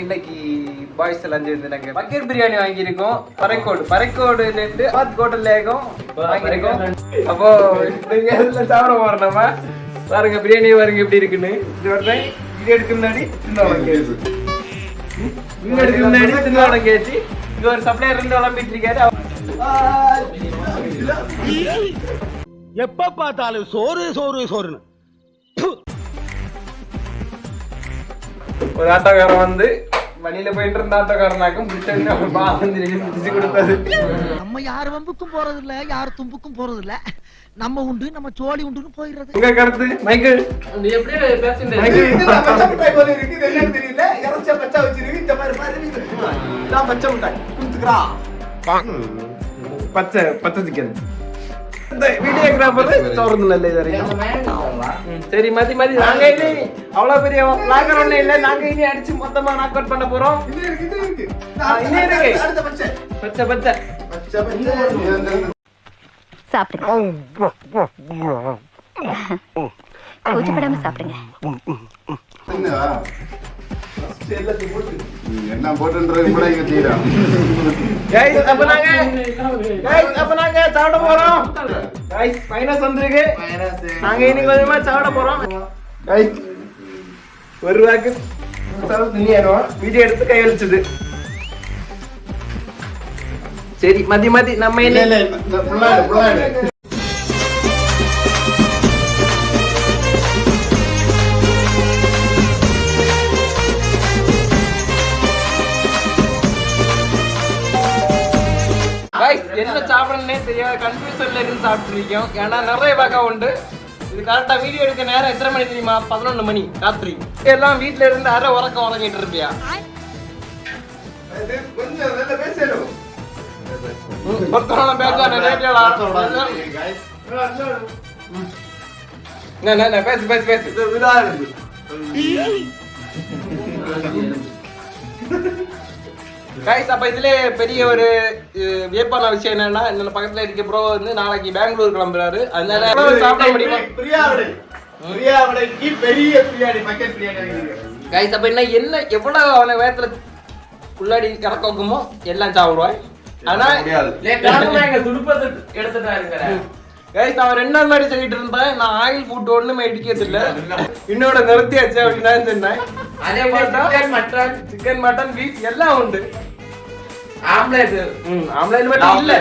இன்னைக்கு பாய்ஸ் எல்லாம் சேர்ந்து நாங்க பக்கெட் பிரியாணி வாங்கியிருக்கோம். பறைக்கோடுல இருந்து ஹோட்டல்லேயும் வாங்கியிருக்கோம். அப்போ நீங்க எல்லாம் சாப்பிட போறோம். நம்ம பாருங்க பிரியாணி பாருங்க எப்படி இருக்குன்னு. இது வரேன் இது எடுக்க முன்னாடி தின்னோம் கேச்சு. இது எடுக்க முன்னாடி தின்னோம் கேச்சு. இது ஒரு சப்ளையர் இருந்து விளம்பிட்டு இருக்காரு. எப்ப பார்த்தாலும் சோறுன்னு ஒரு ஆட்டோக்காரன் வந்து வழியில போயிட்டு இருந்த ஆட்டோக்காரனாக்கும் பிடிச்சு கொடுத்தாரு. நம்ம யார் வம்புக்கும் போறது இல்ல, யார் தும்புக்கும் போறது இல்ல. நம்ம உண்டு நம்ம சோழி உண்டுன்னு போயிடுறது. உங்க கருத்து மைக்கேல் நீ எப்படியே பேசுறீங்க? பச்சை மிட்டாய் போல இருக்கு. இது என்னன்னு தெரியல. இறச்ச பச்சை வச்சிருக்கு. இந்த மாதிரி பாரு. நான் பச்சை மிட்டாய் குடுத்துக்கறா. பச்சை சிக்கன். இந்த வீடியோகிராஃபர் சோறுது நல்ல இது. சரி மதி நாங்க இனி அவ்வளவு பெரிய லாகர் ஒண்ணு இல்ல. நாங்க இனி அடிச்சு மொத்தமா நாக் அவுட் பண்ண போறோம். இது இருக்கு. அடுத்த பச்சை சாப்பிடுங்க. கூச்சப்படாம சாப்பிடுங்க. என்ன போட்டுன்றது கூட இங்க தீரா. गाइस அப்ப நாங்க சாப்பிட போறோம். गाइस மைனஸ் வந்திருக்கு. நாங்க இனி கொஞ்சமா சாப்பிட போறோம். गाइस ஒரு வாக்கு சாப்பிட்டு நீனோ வீடியோ எடுத்து கை வச்சது. சரி மதி நம்ம இல்ல புள்ளாடு என்ன சாப்பிடணும்னே தெரியாத கன்ஃபியூஷன்ல இருந்து சாப்பிட்டு இருக்கோம். ஏன்னா நிறைய வகை உண்டு. இது கரெக்டா வீடியோ எடுக்க நேரம் எத்தனை மணி தெரியுமா? 11 மணி ராத்திரி. எல்லாம் வீட்டுல இருந்து அரை உறங்கிட்டு இருப்பியா? கொஞ்சம் நல்ல பேசணும். பத்தோட பேசானே ரேடியோல பேசு இது விடாது. गाइस அப்ப இதுல பெரிய ஒரு வியப்பான விஷயம் என்னன்னா இந்த பக்கத்துல இருக்க ப்ரோ வந்து நாளைக்கு பெங்களூர் கிளம்புறாரு. அதனால சாப்பிட முடியுமா? பிரியாவிடைக்கு பெரிய பிரியாணி பக்கெட் பிரியாணி. गाइस அப்ப என்ன எவ்வளவு அவன வேகத்துல உள்ளாடி கறக்குமோ எல்லாம் சாப்பிடுவாய். ஆனா துடுப்பத்தை எடுத்துட்டாருங்க. गाइस நான் 2 நாள் முன்னாடி சொல்லிட்டு இருந்தேன் நான் ஆயில் ஃபுட் ஒண்ணுமே எடுக்கிறது இல்ல. இன்னோட நிறுத்தியாச்சு அப்படின்னா சொன்னேன். அதே மாதிரி சிக்கன் மட்டன் பீஃப் எல்லாம் உண்டு. ஆம்லெட் மட்டும் இல்ல.